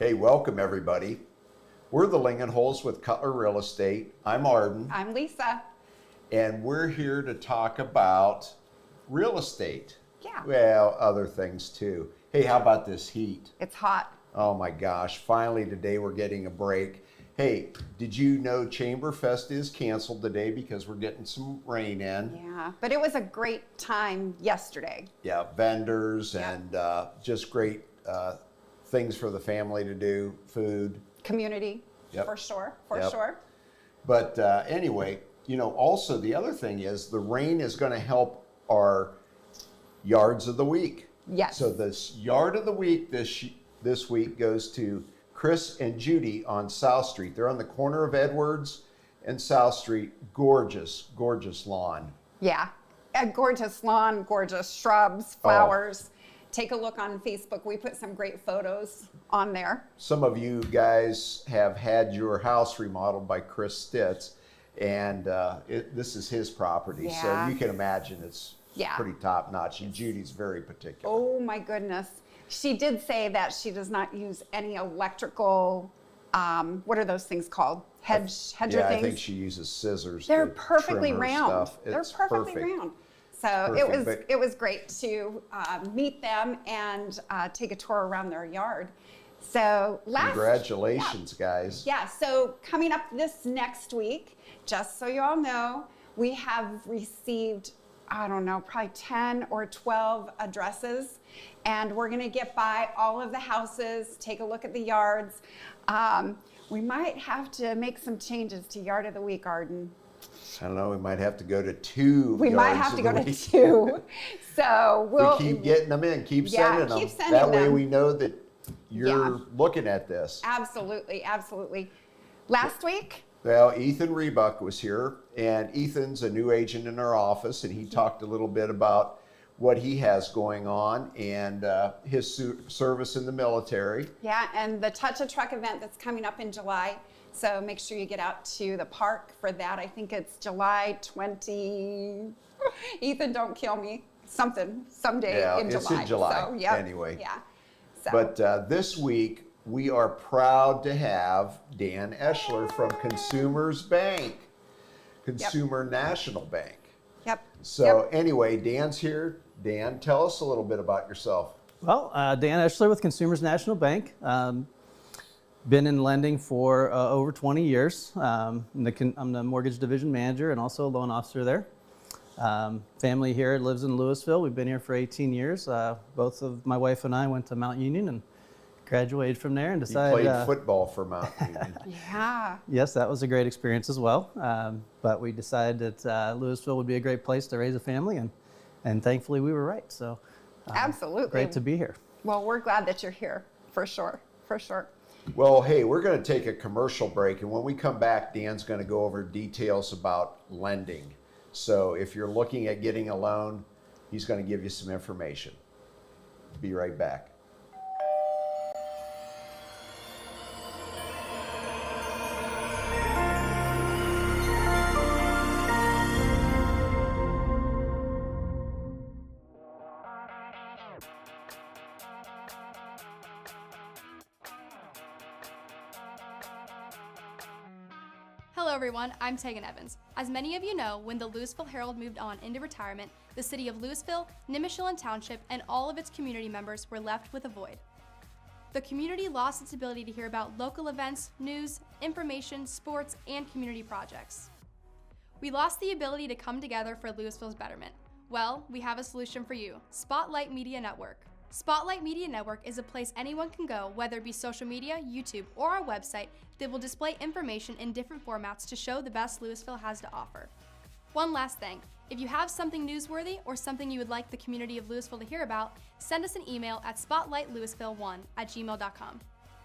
Hey, welcome everybody. We're the Lingenhoels with Cutler Real Estate. I'm Arden. I'm Lisa. And we're here to talk about real estate. Yeah. Well, other things too. Hey, how about this heat? It's hot. Oh my gosh, finally today we're getting a break. Hey, did you know Chamberfest is canceled today because we're getting some rain in? Yeah, but it was a great time yesterday. Yeah, vendors Yeah. and just great things for the family to do, food. Community, Yep. for sure, Yep. sure. But anyway, you know, also the other thing is the rain is going to help our yards of the week. Yes. So this yard of the week this week goes to Chris and Judy on South Street. They're on the corner of Edwards and South Street. Gorgeous, gorgeous lawn. Yeah, a gorgeous lawn, gorgeous shrubs, flowers. Take a look on Facebook. We put some great photos on there. Some of you guys have had your house remodeled by Chris Stitz, and this is his property. Yeah. So you can imagine it's pretty top notch, and Judy's very particular. Oh my goodness. She did say that she does not use any electrical, what are those things called? Hedger things? I think she uses scissors. They're to perfectly trim her round. stuff. They're It's perfectly perfect. round. So Perfect, it was great to meet them and take a tour around their yard. So Congratulations, guys. Yeah, so coming up this next week, just so you all know, we have received, I don't know, probably 10 or 12 addresses, and we're gonna get by all of the houses, take a look at the yards. We might have to make some changes to Yard of the Week, Arden. I don't know, we might have to go to 2 We might yards have to of go the to week. 2. So we'll We keep getting them in, keep Yeah, sending them. keep sending that way them. we know that you're looking at this. Absolutely, absolutely. Last week, Well, Ethan Rebuck was here, and Ethan's a new agent in our office, and he talked a little bit about what he has going on and his service in the military. yeah, and the Touch a Truck event that's coming up in July. So make sure you get out to the park for that. I think it's July 20. Ethan, don't kill me. Someday Yeah, in it's July. in July, So, yep, anyway. Yeah. So, But this week, we are proud to have Dan Eshler from Consumers Bank, Consumer National Bank. yep. So anyway, Dan's here. Dan, tell us a little bit about yourself. Well, Dan Eshler with Consumers National Bank. Been in lending for over 20 years. I'm the mortgage division manager and also a loan officer there. Family here lives in Louisville. We've been here for 18 years. Both of my wife and I went to Mount Union and graduated from there and You decided. played football for Mount Union. Yeah. Yes, that was a great experience as well. But we decided that Louisville would be a great place to raise a family, and thankfully we were right. So Absolutely. great to be here. Well, we're glad that you're here, for sure, for sure. Well, hey, we're going to take a commercial break, and when we come back, Dan's going to go over details about lending. So if you're looking at getting a loan, he's going to give you some information. Be right back. Hello everyone, I'm Tegan Evans. As many of you know, when the Louisville Herald moved on into retirement, the city of Louisville, Nimishillen Township, and all of its community members were left with a void. The community lost its ability to hear about local events, news, information, sports, and community projects. We lost the ability to come together for Louisville's betterment. Well, we have a solution for you, Spotlight Media Network. Spotlight Media Network is a place anyone can go, whether it be social media, YouTube, or our website, that will display information in different formats to show the best Louisville has to offer. One last thing, if you have something newsworthy or something you would like the community of Louisville to hear about, send us an email at spotlightlouisville1@gmail.com.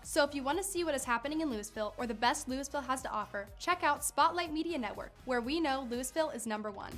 So if you want to see what is happening in Louisville or the best Louisville has to offer, check out Spotlight Media Network, where we know Louisville is number one.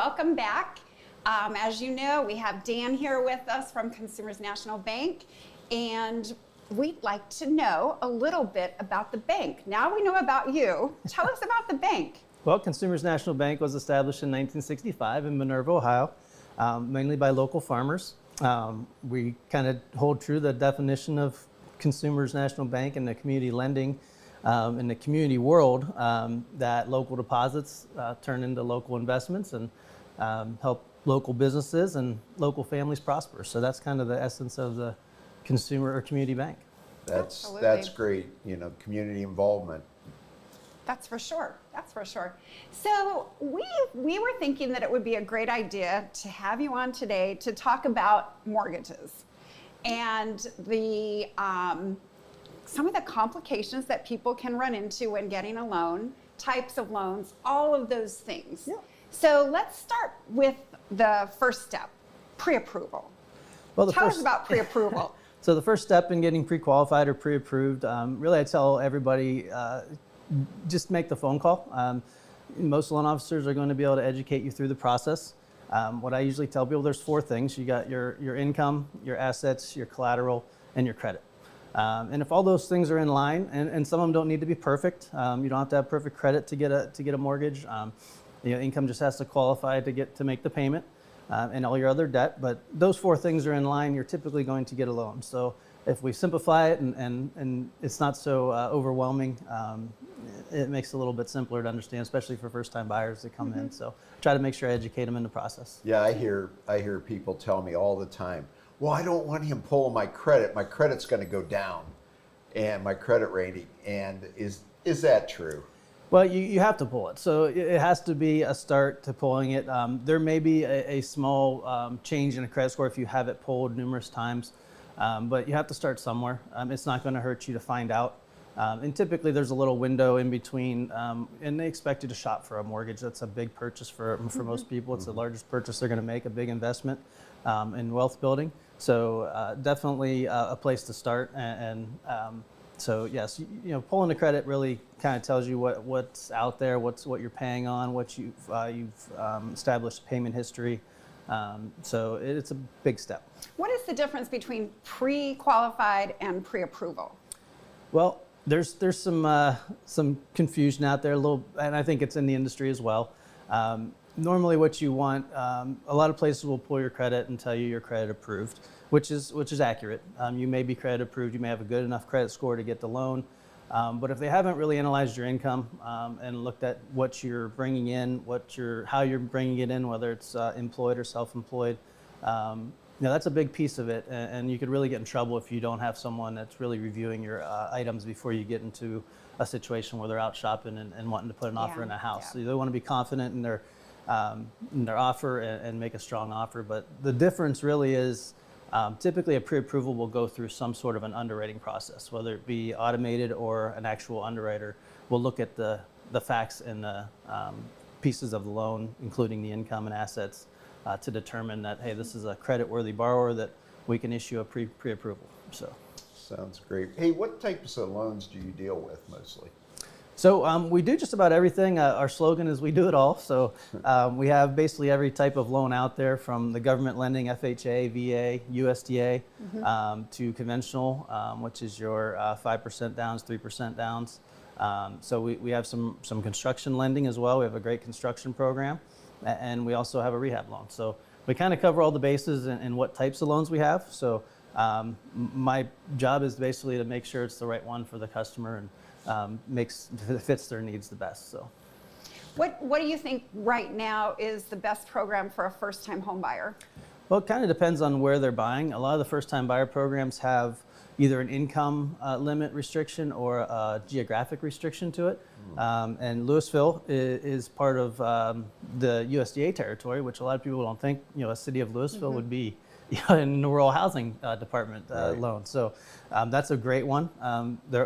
welcome back. As you know, we have Dan here with us from Consumers National Bank, and we'd like to know a little bit about the bank. Now we know about you. Tell us about the bank. Well, Consumers National Bank was established in 1965 in Minerva, Ohio, mainly by local farmers. We kind of hold true to the definition of Consumers National Bank and the community lending in the community world, that local deposits turn into local investments and help local businesses and local families prosper. So that's kind of the essence of the consumer or community bank. That's Absolutely. great, community involvement. That's for sure. That's for sure. So we were thinking that it would be a great idea to have you on today to talk about mortgages and the some of the complications that people can run into when getting a loan, types of loans, all of those things. Yeah. So let's start with the first step, pre-approval. Well, Tell us about pre-approval. So the first step in getting pre-qualified or pre-approved, really I tell everybody, just make the phone call. Most loan officers are going to be able to educate you through the process. What I usually tell people, there's 4 things. You got your income, your assets, your collateral, and your credit. And if all those things are in line, and some of them don't need to be perfect, you don't have to have perfect credit to get a mortgage. Income just has to qualify to make the payment, and all your other debt. But those 4 things are in line, you're typically going to get a loan. So if we simplify it and it's not so overwhelming, it makes it a little bit simpler to understand, especially for first-time buyers that come in. So try to make sure I educate them in the process. Yeah, I hear people tell me all the time, well, I don't want him pulling my credit. My credit's going to go down, and my credit rating. And is that true? Well, you have to pull it. So it has to be a start to pulling it. There may be a small change in a credit score if you have it pulled numerous times, but you have to start somewhere. It's not going to hurt you to find out. And typically there's a little window in between, and they expect you to shop for a mortgage. That's a big purchase for most people. It's the largest purchase they're going to make, a big investment in wealth building. So definitely a place to start. So yes, pulling the credit really kind of tells you what's out there, what you're paying on, what you've established payment history. So it's a big step. What is the difference between pre-qualified and pre-approval? Well, there's some confusion out there, and I think it's in the industry as well. Normally, what you want, a lot of places will pull your credit and tell you you're credit approved, which is accurate. You may be credit approved, you may have a good enough credit score to get the loan, but if they haven't really analyzed your income and looked at what you're bringing in, how you're bringing it in, whether it's employed or self-employed, that's a big piece of it, and you could really get in trouble if you don't have someone that's really reviewing your items before you get into a situation where they're out shopping and wanting to put an offer in a house. Yeah. So they want to be confident in their offer and make a strong offer. But the difference really is typically a pre-approval will go through some sort of an underwriting process, whether it be automated or an actual underwriter will look at the facts and the pieces of the loan, including the income and assets, to determine that, hey, this is a credit-worthy borrower that we can issue a pre-approval. So. Sounds great. Hey, what types of loans do you deal with mostly? So we do just about everything. Our slogan is we do it all. So we have basically every type of loan out there, from the government lending, FHA, VA, USDA, to conventional, which is your 5% downs, 3% downs. So we have some construction lending as well. We have a great construction program, and we also have a rehab loan. So we kind of cover all the bases in what types of loans we have. So my job is basically to make sure it's the right one for the customer and fits their needs the best. So, what do you think right now is the best program for a first-time home buyer? Well, it kind of depends on where they're buying. A lot of the first-time buyer programs have either an income limit restriction or a geographic restriction to it. And Louisville is part of the USDA territory, which a lot of people don't think, a city of Louisville would be in the rural housing department loan. So that's a great one.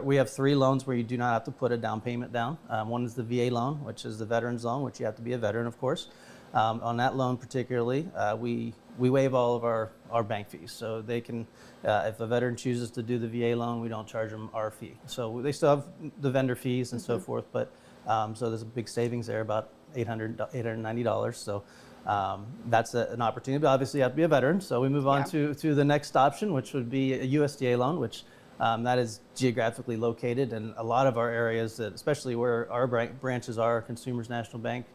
We have 3 loans where you do not have to put a down payment down. One is the VA loan, which is the veterans loan, which you have to be a veteran, of course. On that loan particularly, we waive all of our bank fees. So they can, if a veteran chooses to do the VA loan, we don't charge them our fee. So they still have the vendor fees and so forth, but so there's a big savings there, about $890. So that's an opportunity, but obviously you have to be a veteran. So we move on Yeah. to the next option, which would be a USDA loan, which that is geographically located in a lot of our areas, especially where our branches are, Consumers National Bank.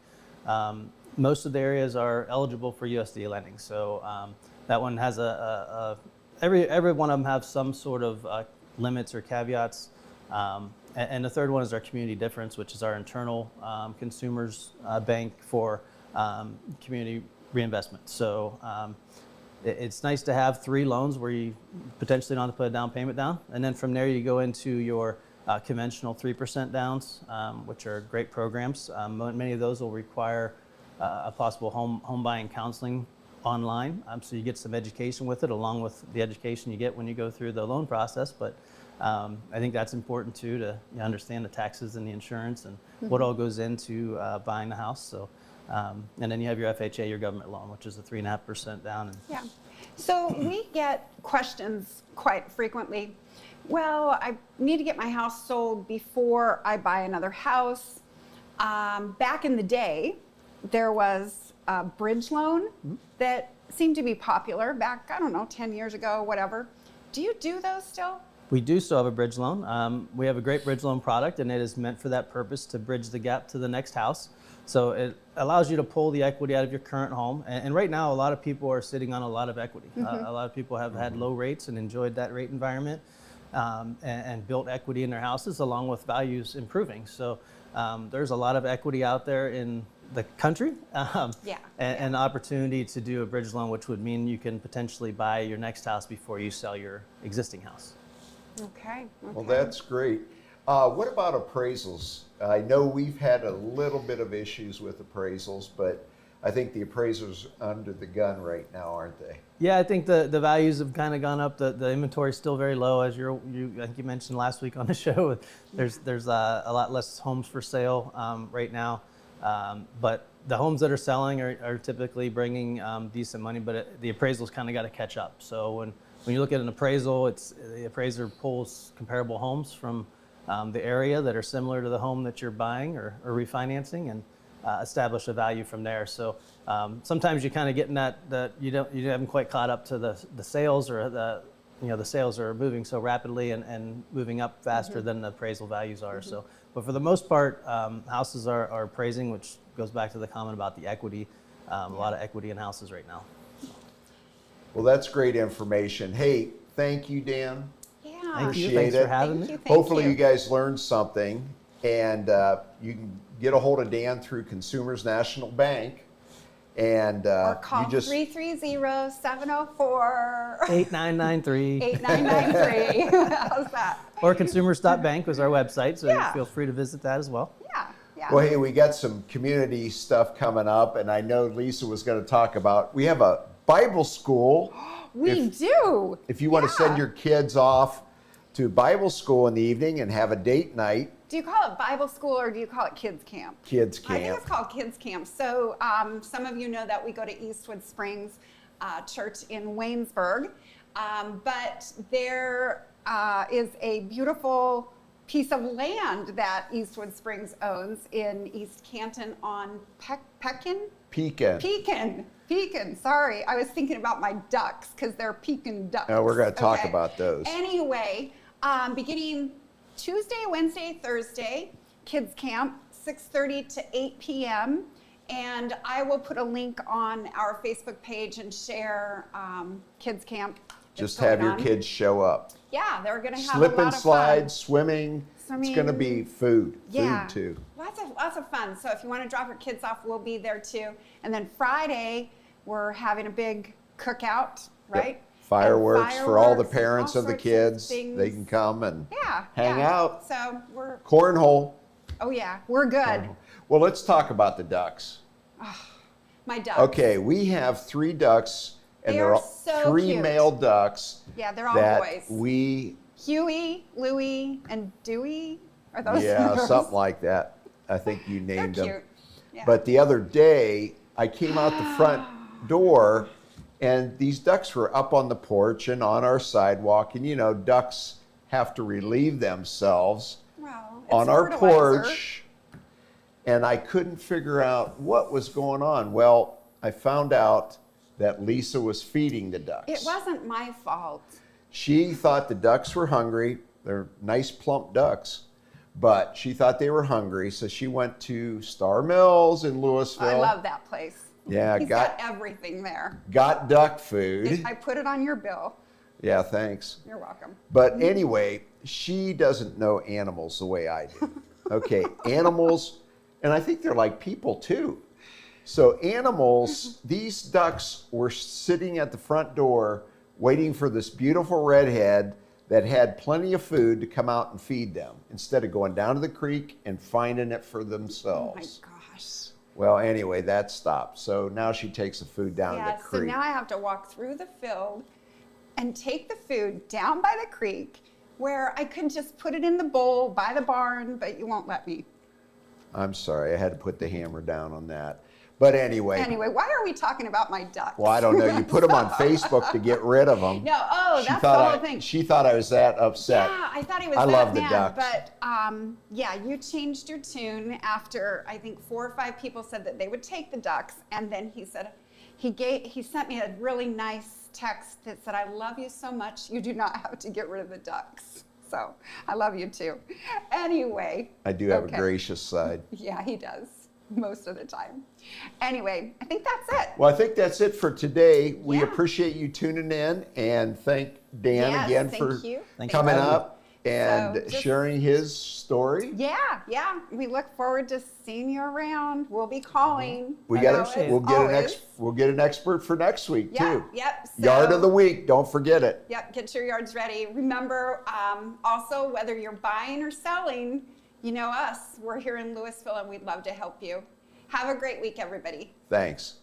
Most of the areas are eligible for USDA lending. So that one has every one of them have some sort of limits or caveats. And the third one is our community difference, which is our internal consumers bank for community reinvestment. So it's nice to have 3 loans where you potentially don't have to put a down payment down. And then from there you go into your conventional 3% downs, which are great programs. Many of those will require a possible home buying counseling online. So you get some education with it, along with the education you get when you go through the loan process. But I think that's important too, to understand the taxes and the insurance and what all goes into buying the house. So, and then you have your FHA, your government loan, which is a 3.5% down. Yeah. So we get questions quite frequently. Well, I need to get my house sold before I buy another house. Back in the day, there was a bridge loan that seemed to be popular back, 10 years ago, whatever. Do you do those still? We do still have a bridge loan. We have a great bridge loan product, and it is meant for that purpose, to bridge the gap to the next house. So it allows you to pull the equity out of your current home. And right now, a lot of people are sitting on a lot of equity. A lot of people have had low rates and enjoyed that rate environment, and built equity in their houses, along with values improving. So there's a lot of equity out there in the country, and the opportunity to do a bridge loan, which would mean you can potentially buy your next house before you sell your existing house. Okay. Well, that's great. What about appraisals? I know we've had a little bit of issues with appraisals, but I think the appraisers are under the gun right now, aren't they? Yeah, I think the values have kind of gone up. The inventory is still very low, as I think you mentioned last week on the show. There's a lot less homes for sale right now, but the homes that are selling are typically bringing decent money, but the appraisals kind of got to catch up. So when you look at an appraisal, the appraiser pulls comparable homes from the area that are similar to the home that you're buying or refinancing, and establish a value from there. So sometimes you kind of get in that you haven't quite caught up to the sales, or the sales are moving so rapidly and moving up faster than the appraisal values are. So, but for the most part, houses are appraising, which goes back to the comment about the equity. A lot of equity in houses right now. Well, that's great information. Hey, thank you, Dan. Yeah. Thank you. Appreciate Thanks it. for having me. Thank Hopefully you guys learned something, and you can get a hold of Dan through Consumers National Bank, and Or call you just 330-704 8993. 8993. How's that? Or consumers.bank was our website, so Yeah. feel free to visit that as well. Yeah. Well, hey, we got some community stuff coming up, and I know Lisa was going to talk about, we have a Bible school. We do. If you want to send your kids off to Bible school in the evening and have a date night. Do you call it Bible school or do you call it kids camp? Kids I think camp. it's called kids camp. So some of you know that we go to Eastwood Springs Church in Waynesburg, but there is a beautiful piece of land that Eastwood Springs owns in East Canton on Pekin. Sorry, I was thinking about my ducks because they're Pekin ducks. No, we're going to talk Okay. about those. Anyway, beginning Tuesday, Wednesday, Thursday, kids camp, 6:30 to 8 p.m. And I will put a link on our Facebook page and share kids camp. Just that's have going your on. kids show up. Yeah, they're going to have Slip a lot and of slide, fun. swimming. It's going to be food. Yeah. Food too. Lots of fun. So if you want to drop your kids off, we'll be there too. And then Friday, we're having a big cookout, right? Yep. Fireworks for all the Fireworks, parents all of the sorts kids. things. They can come and hang yeah. out. So we're, Cornhole. oh yeah, we're good. Well, let's talk about the ducks. My ducks. Okay, we have 3 ducks, and They they're are all so 3 cute. male ducks. Yeah, they're all that boys. We, Huey, Louie, and Dewey. Are those yeah, yours? something like that. I think you They're named cute. them. Yeah. But the other day, I came out the front door, and these ducks were up on the porch and on our sidewalk. And you know, ducks have to relieve themselves well, it's on our fertilizer. porch. And I couldn't figure out what was going on. Well, I found out that Lisa was feeding the ducks. It wasn't my fault. She thought the ducks were hungry. They're nice, plump ducks, but she thought they were hungry, so she went to Star Mills in Louisville. I love that place. Yeah, He's got everything there. got duck food. I put it on your bill. Yeah, thanks. You're welcome. But anyway, she doesn't know animals the way I do. Okay, animals, and I think they're like people too. So animals, these ducks were sitting at the front door waiting for this beautiful redhead that had plenty of food to come out and feed them instead of going down to the creek and finding it for Oh my themselves. gosh. Well, anyway, that stopped. So now she takes the food down to Yeah, the so creek. now I have to walk through the field and take the food down by the creek where I could just put it in the bowl by the barn, but you won't let me. I'm sorry, I had to put the hammer down on that. But anyway, Why are we talking about my ducks? well, I don't know. You put them on Facebook to get rid of them. No, oh, She that's the thought whole thing. She thought I was that upset. Yeah, I thought he was I that love the mad, ducks. but yeah, you changed your tune after I think 4 or 5 people said that they would take the ducks, and then he said he sent me a really nice text that said, "I love you so much. You do not have to get rid of the ducks." So I love you too. Anyway. I do have okay. a gracious side. Yeah, he does most of the time. Anyway, I think that's it. Well, I think that's it for today. We Yeah. appreciate you tuning in, and thank Dan Yes, again thank for you. Thank coming you. up and So just- sharing his story. Yeah. We look forward to seeing you around. We'll be calling. We as got always. we'll get an expert for next week Yeah, too. yep. Yard so- of the week, don't forget it. Yep, get your yards ready. Remember, also, whether you're buying or selling, you know us. We're here in Louisville and we'd love to help you. Have a great week, everybody. Thanks.